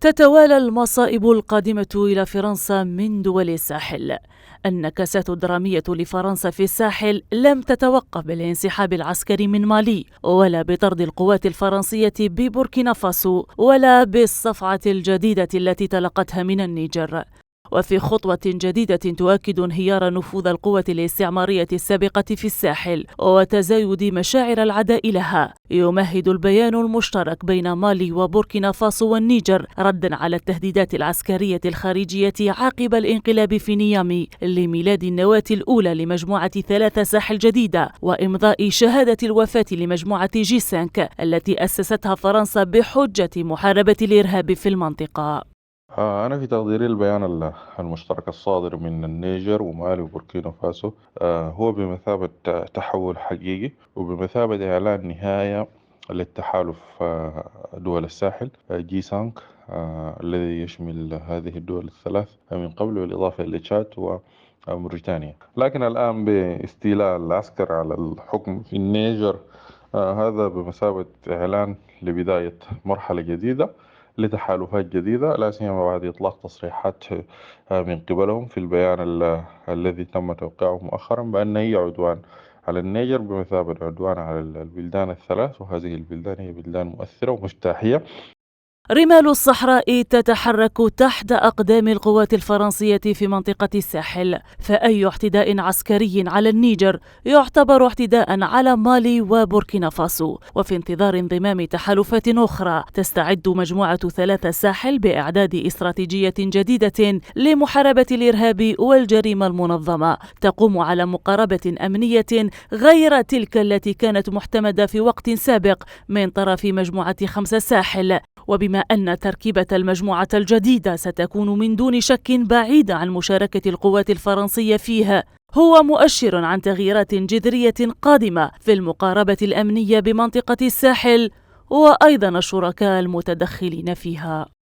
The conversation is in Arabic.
تتوالى المصائب القادمة إلى فرنسا من دول الساحل. النكسات الدرامية لفرنسا في الساحل لم تتوقف بالانسحاب العسكري من مالي، ولا بطرد القوات الفرنسية ببوركينا فاسو، ولا بالصفعة الجديدة التي تلقتها من النيجر. وفي خطوة جديدة تؤكد انهيار نفوذ القوة الاستعمارية السابقة في الساحل وتزايد مشاعر العداء لها، يمهد البيان المشترك بين مالي وبوركينا فاسو والنيجر ردا على التهديدات العسكرية الخارجية عقب الانقلاب في نيامي لميلاد النواة الأولى لمجموعة 3 ساحل جديدة، وإمضاء شهادة الوفاة لمجموعة G5 التي أسستها فرنسا بحجة محاربة الإرهاب في المنطقة. أنا في تقديري البيان المشترك الصادر من النيجر ومالي وبوركينا فاسو هو بمثابة تحول حقيقي وبمثابة إعلان نهاية للتحالف دول الساحل G5 الذي يشمل هذه الدول الثلاث من قبل بالإضافة إلى تشاد وموريتانيا. لكن الآن باستيلاء العسكر على الحكم في النيجر هذا بمثابة إعلان لبداية مرحلة جديدة لتحالفات جديدة، لا سيما بعد إطلاق تصريحات من قبلهم في البيان الذي تم توقيعه مؤخرا بأن هي عدوان على النيجر بمثابة عدوان على البلدان الثلاث، وهذه البلدان هي بلدان مؤثرة ومجتاحية. رمال الصحراء تتحرك تحت أقدام القوات الفرنسية في منطقة الساحل، فأي اعتداء عسكري على النيجر يعتبر اعتداء على مالي وبوركينا فاسو. وفي انتظار انضمام تحالفات أخرى تستعد مجموعة 3 ساحل بإعداد استراتيجية جديدة لمحاربة الإرهاب والجريمة المنظمة، تقوم على مقاربة أمنية غير تلك التي كانت محتمدة في وقت سابق من طرف مجموعة 5 ساحل. وبما أن تركيبة المجموعة الجديدة ستكون من دون شك بعيدة عن مشاركة القوات الفرنسية فيها، هو مؤشر عن تغييرات جذرية قادمة في المقاربة الأمنية بمنطقة الساحل وأيضا الشركاء المتدخلين فيها.